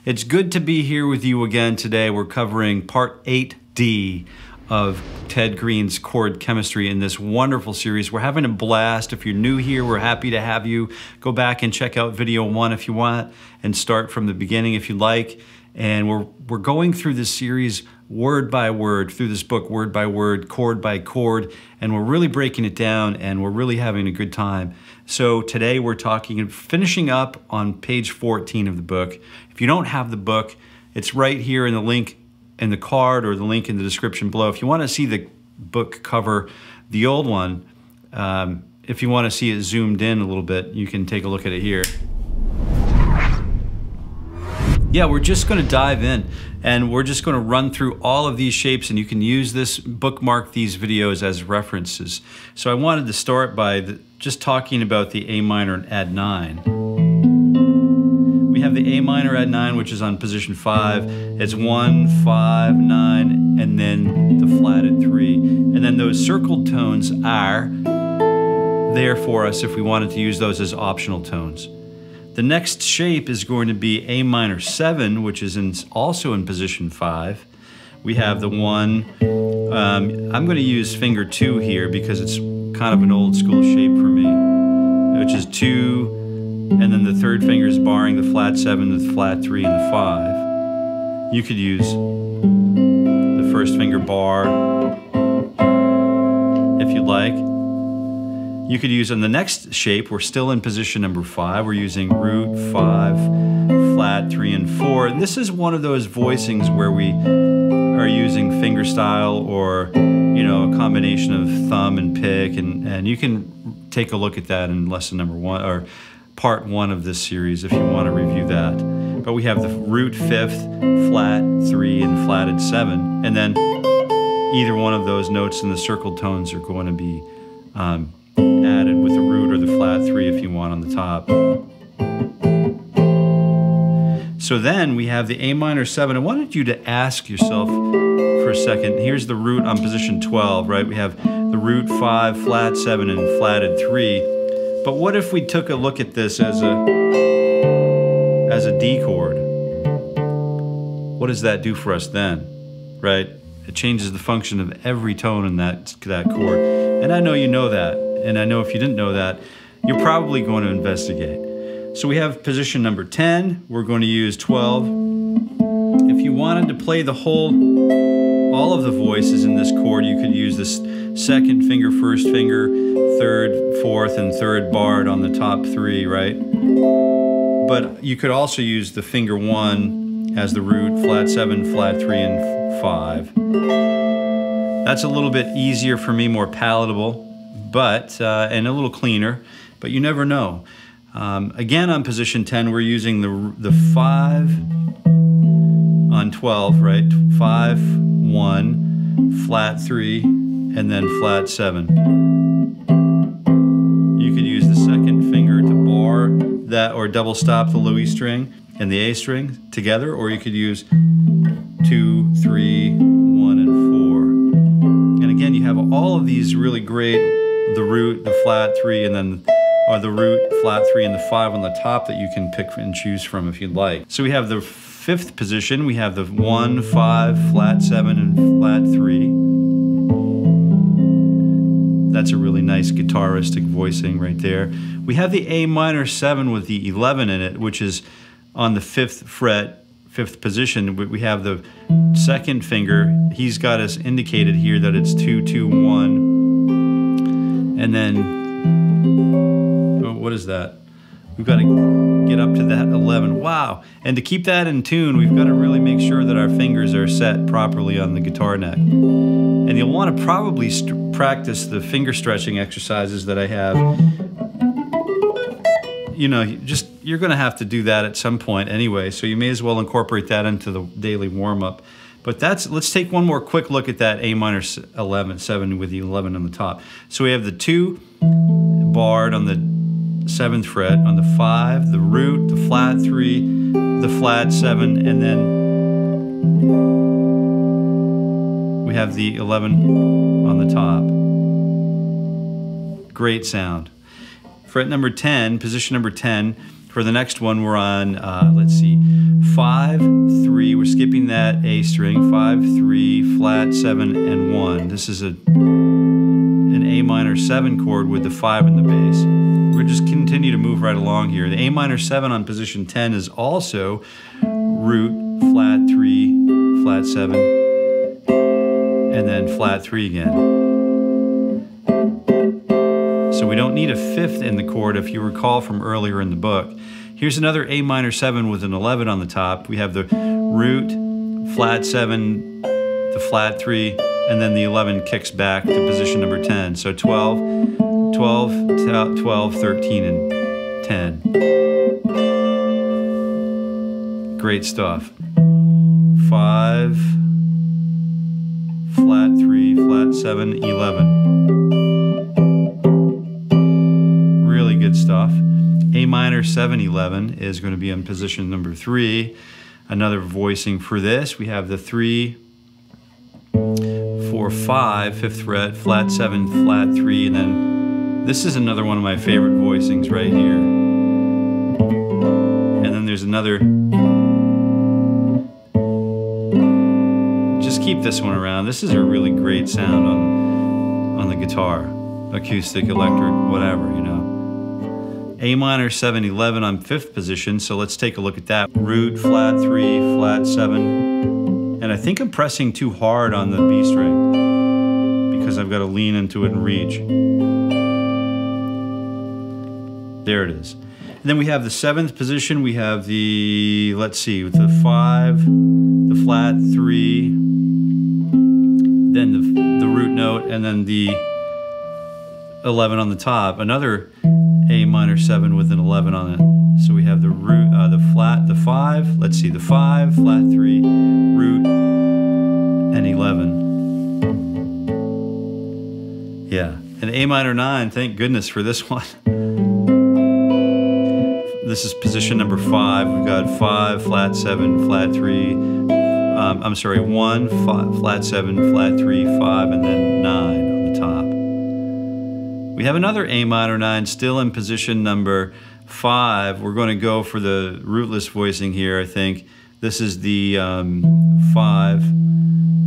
It's good to be here with you again today. We're covering part 8D of Ted Greene's Chord Chemistry in this wonderful series. We're having a blast. If you're new here, we're happy to have you. Go back and check out video 1 if you want, and start from the beginning if you like. And we're going through this series word by word, through this book word by word, chord by chord, and we're really breaking it down, and we're really having a good time. So today we're finishing up on page 14 of the book. If you don't have the book, it's right here in the link in the card or the link in the description below. If you want to see the book cover, the old one, if you want to see it zoomed in a little bit, you can take a look at it here. Yeah, we're just going to dive in, and we're just going to run through all of these shapes, and you can use this, bookmark these videos as references. So I wanted to start by just talking about the A minor and Add9. We have the A minor Add9, which is on position 5. It's 1, 5, 9, and then the flatted 3. And then those circled tones are there for us if we wanted to use those as optional tones. The next shape is going to be A minor 7, which is also in position 5. We have the 1, I'm going to use finger 2 here because it's kind of an old school shape for me, which is 2, and then the third finger is barring the flat 7, the flat 3, and the 5. You could use the first finger bar if you'd like. You could use on the next shape, we're still in position number 5. We're using root, 5, flat, 3, and 4. And this is one of those voicings where we are using finger style or, you know, a combination of thumb and pick. And you can take a look at that in lesson number 1 or part 1 of this series if you want to review that. But we have the root 5th, flat 3, and flatted 7. And then either one of those notes in the circled tones are going to be added with the root or the flat 3 if you want on the top. So then we have the A minor 7. I wanted you to ask yourself for a second, here's the root on position 12, right? We have the root 5, flat 7, and flatted 3. But what if we took a look at this as a D chord? What does that do for us then, right? It changes the function of every tone in that chord. And I know you know that. And I know if you didn't know that, you're probably going to investigate. So we have position number 10. We're going to use 12. If you wanted to play all of the voices in this chord, you could use this second finger, first finger, third, fourth, and third barred on the top 3, right? But you could also use the finger 1 as the root, flat 7, flat 3, and 5. That's a little bit easier for me, more palatable, but and a little cleaner, but you never know. Again, on position 10, we're using the 5 on 12, right? 5, 1, flat 3, and then flat 7. You could use the second finger to bar that or double stop the low E string and the A string together, or you could use 2, 3, 1, and 4. And again, you have all of these really great, the root, the flat 3, and then the root, flat 3, and the 5 on the top that you can pick and choose from if you'd like. So we have the 5th position. We have the 1, 5, flat 7, and flat 3. That's a really nice guitaristic voicing right there. We have the A minor 7 with the 11 in it, which is on the 5th fret, 5th position. We have the second finger. He's got us indicated here that it's 2, 2, 1. And then, oh, what is that? We've got to get up to that 11. Wow. And to keep that in tune, we've got to really make sure that our fingers are set properly on the guitar neck. And you'll want to probably practice the finger stretching exercises that I have. You know, you're going to have to do that at some point anyway, so you may as well incorporate that into the daily warm-up. But let's take one more quick look at that A minor 7 with the 11 on the top. So we have the 2 barred on the 7th fret, on the 5, the root, the flat 3, the flat 7, and then we have the 11 on the top. Great sound. Fret number 10, position number 10, For the next one, we're on, let's see, 5, 3. We're skipping that A string. 5, 3, flat, 7, and 1. This is an A minor 7 chord with the 5 in the bass. We're just continue to move right along here. The A minor 7 on position 10 is also root, flat 3, flat 7, and then flat 3 again. So we don't need a 5th in the chord if you recall from earlier in the book. Here's another A minor 7 with an 11 on the top. We have the root, flat 7, the flat 3, and then the 11 kicks back to position number 10. So 12, 12, 12, 13, and 10. Great stuff. 5, flat 3, flat 7, 11. Really good stuff. A minor 7, 11 is going to be in position number 3. Another voicing for this. We have the 3, 4, 5, 5th fret, flat 7, flat 3, and then this is another one of my favorite voicings right here. And then there's another. Just keep this one around. This is a really great sound on the guitar. Acoustic, electric, whatever, you know. A minor 7, 11 on 5th position, so let's take a look at that. Root, flat 3, flat 7, and I think I'm pressing too hard on the B string because I've got to lean into it and reach. There it is. And then we have the 7th position, we have the, let's see, with the 5, the flat 3, then the root note, and then the 11 on the top. Another A minor 7 with an 11 on it. So we have the root, the flat, the 5, let's see, the 5, flat 3, root, and 11. Yeah, and A minor 9, thank goodness for this one. This is position number 5. We've got 5, flat 7, flat 3, I'm sorry, 1, flat 7, flat 3, 5, and then 9 on the top. We have another A minor 9 still in position number 5. We're going to go for the rootless voicing here, I think. This is the 5,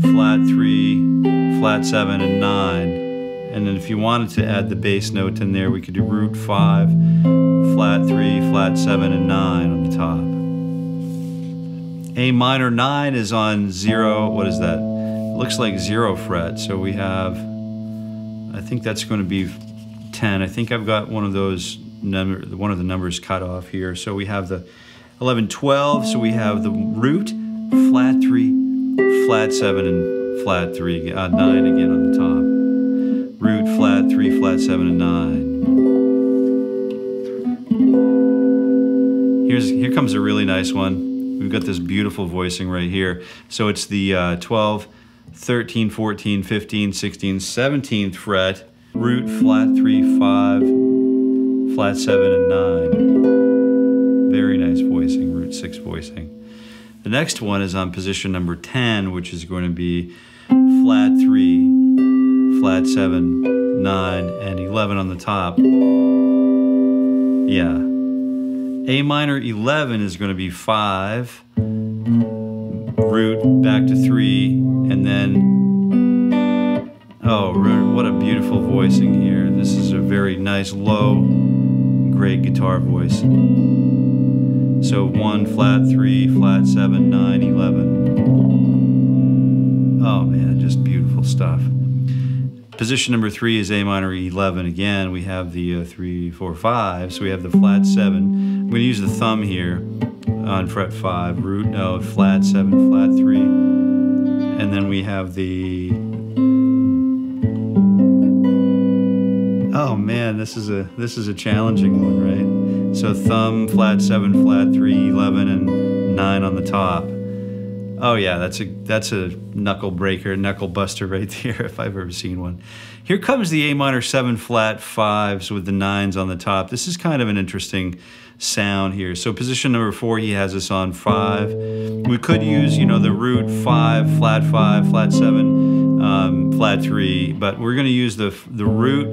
flat 3, flat 7, and 9. And then if you wanted to add the bass note in there, we could do root 5, flat 3, flat 7, and 9 on the top. A minor 9 is on 0, what is that? It looks like 0 fret, so we have, I think that's going to be 10. I think I've got one of those one of the numbers cut off here. So we have the 11, 12. So we have the root, flat 3, flat 7, and flat 3, 9 again on the top. Root, flat 3, flat 7, and 9. Here comes a really nice one. We've got this beautiful voicing right here. So it's the 12, 13, 14, 15, 16, 17th fret. Root, flat 3, 5, flat 7, and 9. Very nice voicing, root 6 voicing. The next one is on position number 10, which is going to be flat 3, flat 7, 9, and 11 on the top. Yeah. A minor 11 is going to be 5, root back to 3, and then oh, what a beautiful voicing here. This is a very nice, low, great guitar voice. So 1, flat 3, flat 7, 9, 11. Oh man, just beautiful stuff. Position number 3 is A minor 11 again. We have the 3, 4, 5. So we have the flat 7. I'm going to use the thumb here on fret 5, root note, flat 7, flat 3. And then we have the, oh man, this is a challenging one, right? So thumb, flat 7, flat 3, 11, and 9 on the top. Oh yeah, that's a knuckle breaker, knuckle buster right there if I've ever seen one. Here comes the A minor 7 flat 5s with the 9s on the top. This is kind of an interesting sound here. So position number 4, he has us on 5. We could use, you know, the root 5, flat 7, flat 3, but we're going to use the root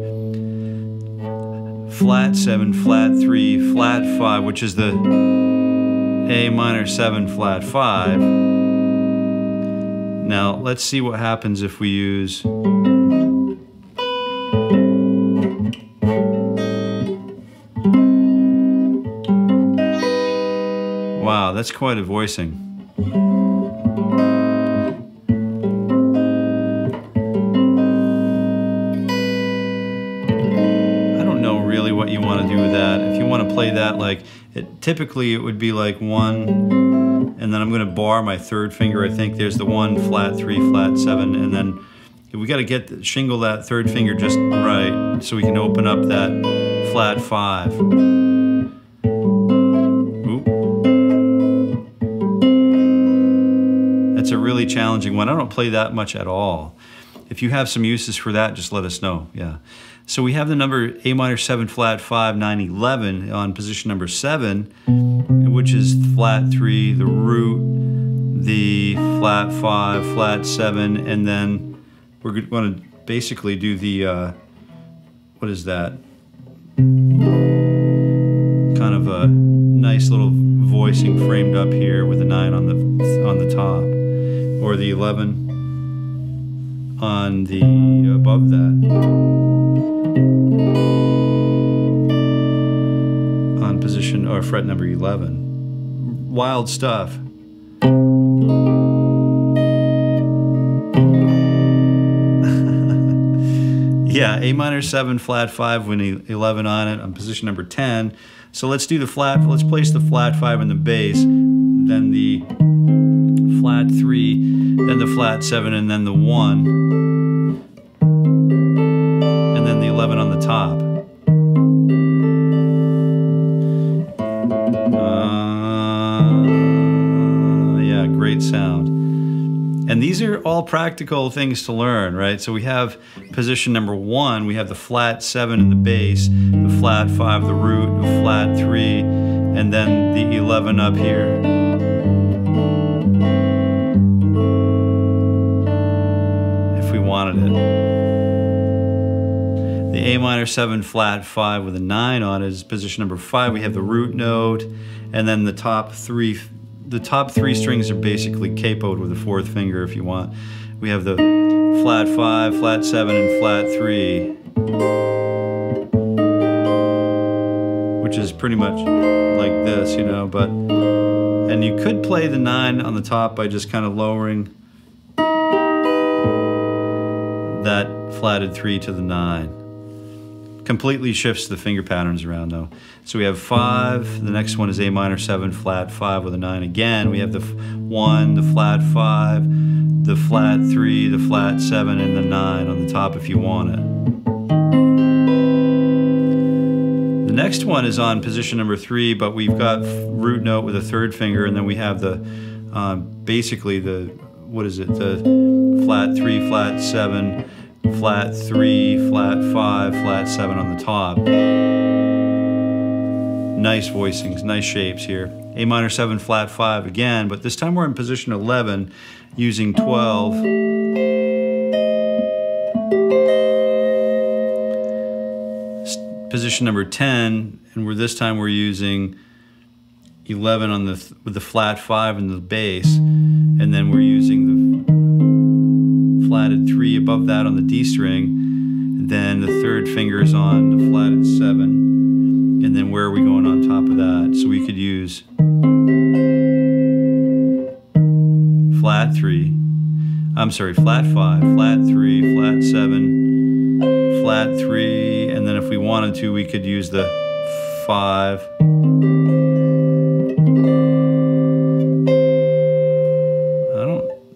flat 7, flat 3, flat 5, which is the A minor 7, flat 5. Now let's see what happens if we use wow, that's quite a voicing. What you want to do with that. If you want to play that like typically it would be like 1, and then I'm going to bar my third finger. I think there's the 1, flat 3, flat 7, and then we got to shingle that third finger just right so we can open up that flat 5. Oop. That's a really challenging one. I don't play that much at all. If you have some uses for that, just let us know. Yeah. So we have the number A minor 7, flat 5, 9, 11 on position number 7, which is flat 3, the root, the flat 5, flat 7, and then we're going to basically do the, what is that? Kind of a nice little voicing framed up here with a 9 on the top, or the 11 on the above that. On position or fret number 11. Wild stuff. Yeah, A minor 7, flat 5 with 11 on it on position number 10. So let's do the flat, let's place the flat 5 in the bass, then the flat 3, then the flat 7, and then the 1, and then the 11 on the top. Yeah, great sound. And these are all practical things to learn, right? So we have position number 1, we have the flat 7 in the bass, the flat 5, the root, the flat 3, and then the 11 up here. If we wanted it. The A minor 7, flat 5 with a 9 on it is position number 5. We have the root note, and then the top three strings are basically capoed with the 4th finger if you want. We have the flat 5, flat 7, and flat 3, which is pretty much like this, you know, but, and you could play the 9 on the top by just kind of lowering that flatted 3 to the 9. Completely shifts the finger patterns around though. So we have 5, the next one is A minor 7, flat 5 with a 9 again. We have the 1, the flat 5, the flat 3, the flat 7, and the 9 on the top if you want it. The next one is on position number 3, but we've got root note with a 3rd finger, and then we have the, basically the, what is it, the flat 3, flat 7, flat 3, flat 5, flat 7 on the top. Nice voicings, nice shapes here. A minor 7, flat 5 again, but this time we're in position 11 using 12. Position number 10, and this time we're using 11 on with the flat 5 in the bass, and then we're using the flatted 3 above that on the D string, then the 3rd finger's on the flatted 7, and then where are we going on top of that? So we could use flat 3, I'm sorry, flat 5, flat 3, flat 7, flat 3, and then if we wanted to, we could use the 5.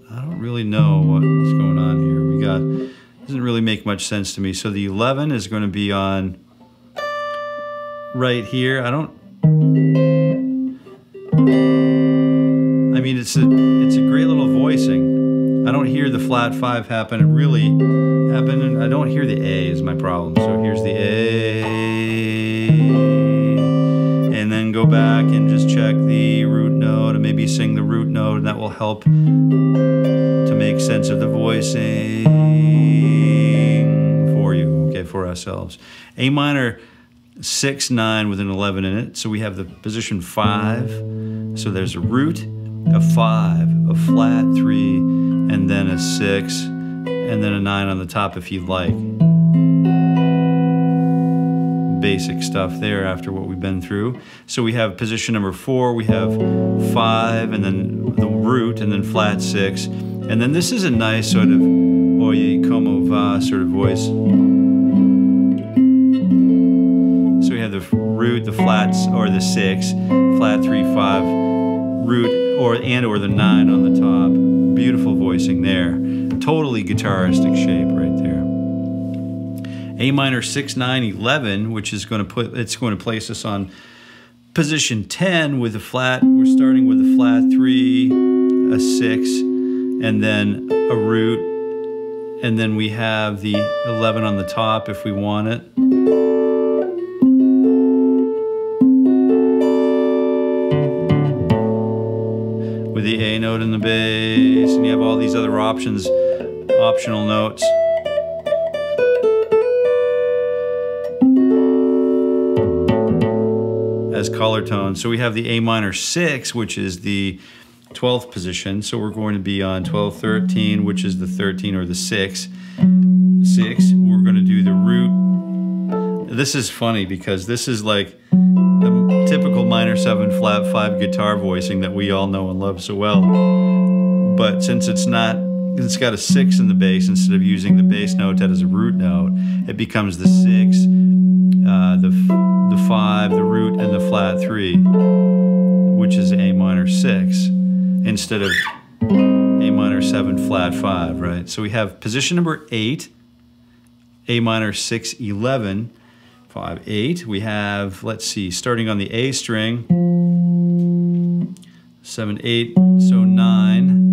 I don't really know what's going on here. Doesn't really make much sense to me. So the 11 is going to be on right here. I mean, it's a great little voicing. I don't hear the flat 5 happen. It really happened, and I don't hear the A is my problem. So here's the A, and then go back and just check the root note and maybe sing the root note, and that will help to make sense of the voicing for you, okay, for ourselves. A minor 6, 9 with an 11 in it. So we have the position 5. So there's a root, a 5, a flat 3, and then a 6, and then a 9 on the top if you'd like. Basic stuff there after what we've been through. So we have position number 4, we have 5, and then the root, and then flat 6. And then this is a nice sort of 𝗍𝗵𝗃 sort of voice. So we have the root, the flats, or the 6, flat 3, 5, root, or the 9 on the top. Beautiful voicing there. Totally guitaristic shape right there. A minor 6, 9, 11, which is going to place us on position 10 with a flat. We're starting with a flat 3, a 6, and then a root, and then we have the 11 on the top if we want it. With the A note in the bass, and you have all these other optional notes. As color tones. So we have the A minor 6, which is the 12th position. So we're going to be on 12, 13, which is the 13 or the 6. 6. We're going to do the root. This is funny because this is like the typical minor 7 flat 5 guitar voicing that we all know and love so well. But since it's got a 6 in the bass, instead of using the bass note that is a root note, it becomes the 6. The 5, the root, and the flat 3, which is A minor 6, instead of A minor 7 flat 5, right? So we have position number 8, A minor 6, 11, 5, 8. We have, let's see, starting on the A string, 7, 8, so 9.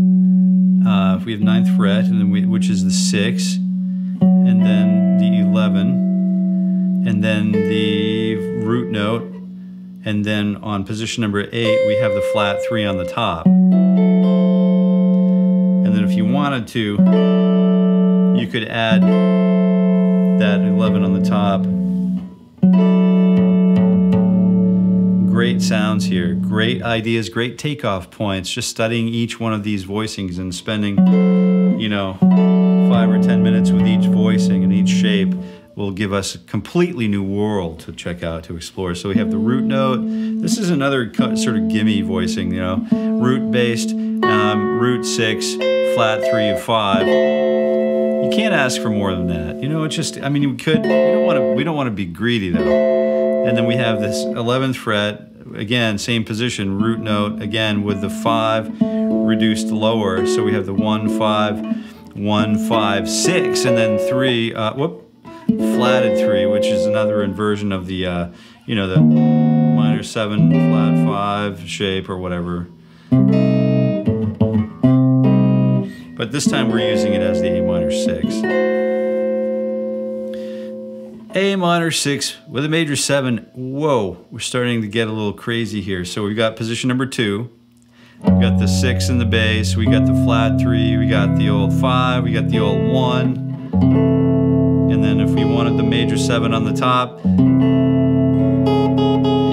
If we have 9th fret, and then which is the 6, and then the 11. And then the root note, and then on position number 8 we have the flat 3 on the top. And then if you wanted to, you could add that 11 on the top. Great sounds here, great ideas, great takeoff points, just studying each one of these voicings and spending, 5 or 10 minutes with each voicing and each shape will give us a completely new world to check out, to explore. So we have the root note. This is another sort of gimme voicing, root-based, root 6, flat 3 of 5. You can't ask for more than that. It's just, we don't want to be greedy though. And then we have this 11th fret, again, same position, root note, again with the 5 reduced lower. So we have the 1, 5, 1, 5, 6, and then 3, flatted 3, which is another inversion of the, the minor 7 flat 5 shape or whatever. But this time we're using it as the A minor 6. A minor 6 with a major 7. Whoa, we're starting to get a little crazy here. So we've got position number 2. We've got the 6 in the bass. We got the flat 3. We got the old 5. We got the old 1. And then if we wanted the major 7 on the top,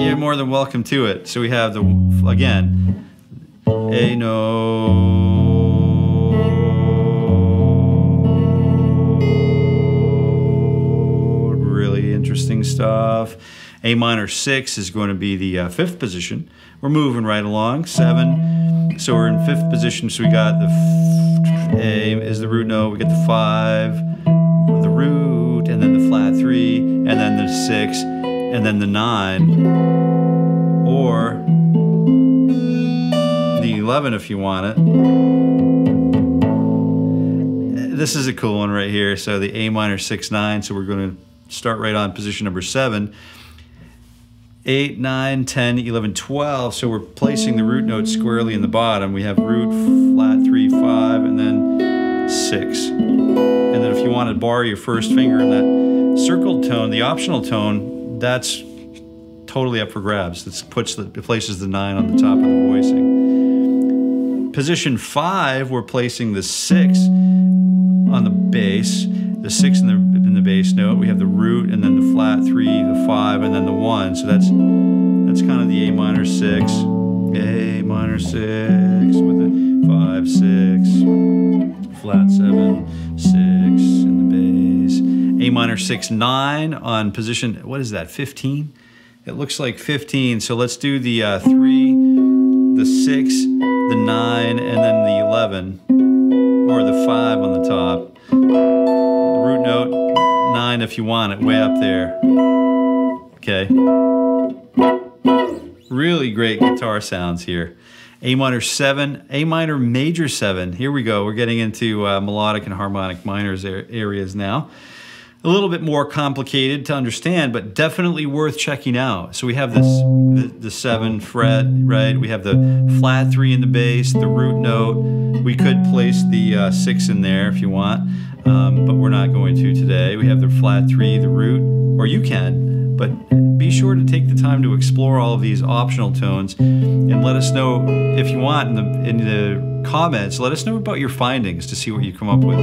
you're more than welcome to it. So we have the, again, A note, really interesting stuff. A minor 6 is going to be the 5th position. We're moving right along, 7. So we're in 5th position, so we got the A is the root note, we got the 5, the root, and then the flat 3, and then the 6, and then the 9, or the 11 if you want it. This is a cool one right here. So the A minor 6, 9, so we're going to start right on position number 7. 8, 9, 10, 11, 12. So we're placing the root note squarely in the bottom. We have root, flat 3, 5, and then 6. And then if you want to bar your first finger in that circled tone, the optional tone, that's totally up for grabs. It places the 9 on the top of the voicing. Position 5, we're placing the 6 on the bass, the 6 in in the bass note. We have the root, and then the flat 3, the 5, and then the 1. So that's kind of the A minor 6. A minor 6 with the 5, 6, flat 7, 6 in the bass. A minor 6, 9 on position, what is that, 15? It looks like 15. So let's do the 3, the 6, the 9, and then the 11, or the 5 on the top. The root note, 9 if you want it, way up there. Okay. Really great guitar sounds here. A minor 7, A minor major 7. Here we go. We're getting into melodic and harmonic minors areas now. A little bit more complicated to understand, but definitely worth checking out. So we have this, the 7 fret, right? We have the flat 3 in the bass, the root note. We could place the 6 in there if you want, but we're not going to today. We have the flat 3, the root, or you can, but be sure to take the time to explore all of these optional tones and let us know if you want in the comments. Let us know about your findings to see what you come up with.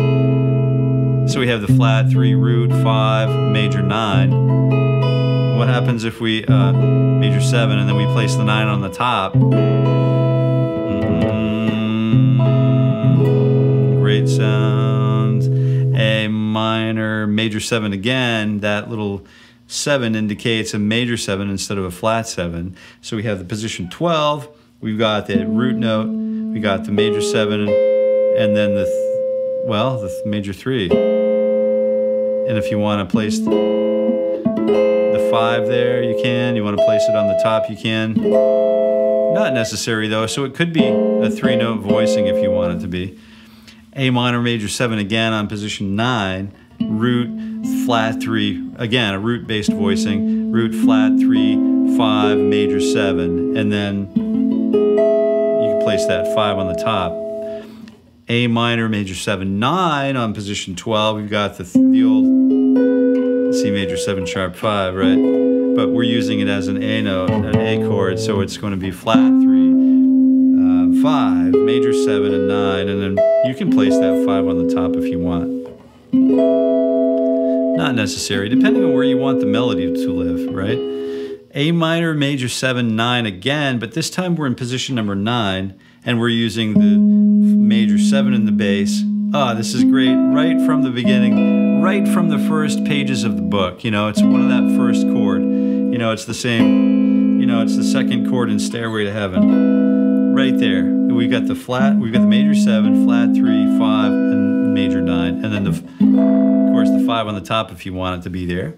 So we have the flat 3, root, 5, major 9. What happens if we major 7 and then we place the 9 on the top? Great sound. A minor major 7 again. That little 7 indicates a major 7 instead of a flat 7. So we have the position 12. We've got the root note. We got the major 7, and then the major 3. And if you want to place the 5 there, you can. You want to place it on the top, you can. Not necessary though, so it could be a 3-note voicing if you want it to be. A minor major 7 again on position 9. Root, flat 3, again, a root-based voicing. Root, flat 3, 5, major 7, and then you can place that 5 on the top. A minor major 7, 9 on position 12. We've got the old C major 7 sharp 5, right? But we're using it as an A note, an A chord, so it's going to be flat 3, 5, major 7, and 9, and then you can place that 5 on the top if you want. Not necessary, depending on where you want the melody to live, right? A minor major 7, 9 again, but this time we're in position number 9, and we're using the major 7 in the bass. This is great, right from the beginning, right from the first pages of the book. You know, it's one of that first chord. You know, it's the same, you know, it's the second chord in Stairway to Heaven. Right there. We've got the flat, we've got the major 7, flat 3, 5, and major 9. And then, of course, the 5 on the top if you want it to be there.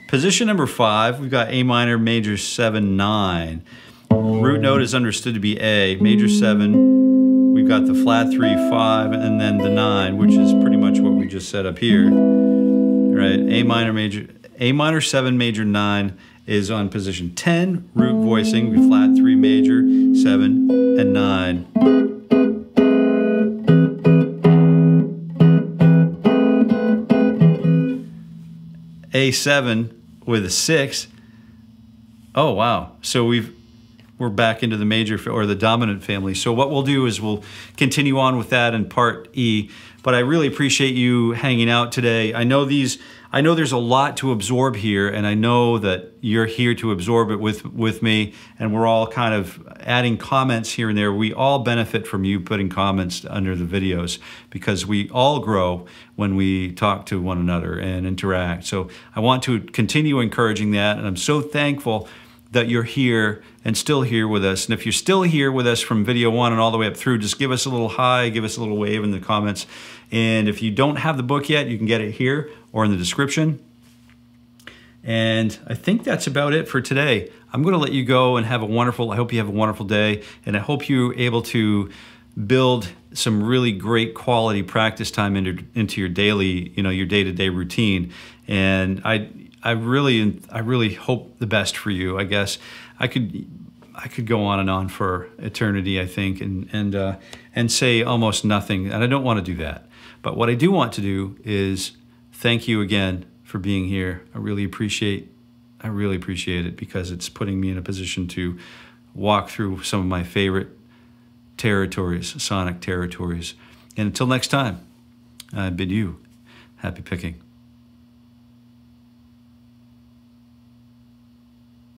Position number 5, we've got A minor major 7, 9. Root note is understood to be A, major 7. We've got the flat 3, 5, and then the 9, which is pretty much what we just set up here. Right? A minor 7, major 9 is on position 10, root voicing, flat 3 major, 7, and 9. A7 with a 6. Oh wow. So we're back into the major or the dominant family. So what we'll do is we'll continue on with that in part E. But I really appreciate you hanging out today. I know there's a lot to absorb here, and I know that you're here to absorb it with me, and we're all kind of adding comments here and there. We all benefit from you putting comments under the videos because we all grow when we talk to one another and interact. So I want to continue encouraging that, and I'm so thankful that you're here and still here with us. And if you're still here with us from video 1 and all the way up through, just give us a little hi, give us a little wave in the comments. And if you don't have the book yet, you can get it here or in the description. And I think that's about it for today. I'm going to let you go and have a wonderful, I hope you have a wonderful day, and I hope you're able to build some really great quality practice time into your daily, your day-to-day routine. And I really hope the best for you. I guess I could go on and on for eternity, I think, and say almost nothing, and I don't want to do that. But what I do want to do is thank you again for being here. I really appreciate it because it's putting me in a position to walk through some of my favorite territories, sonic territories. And until next time, I bid you happy picking.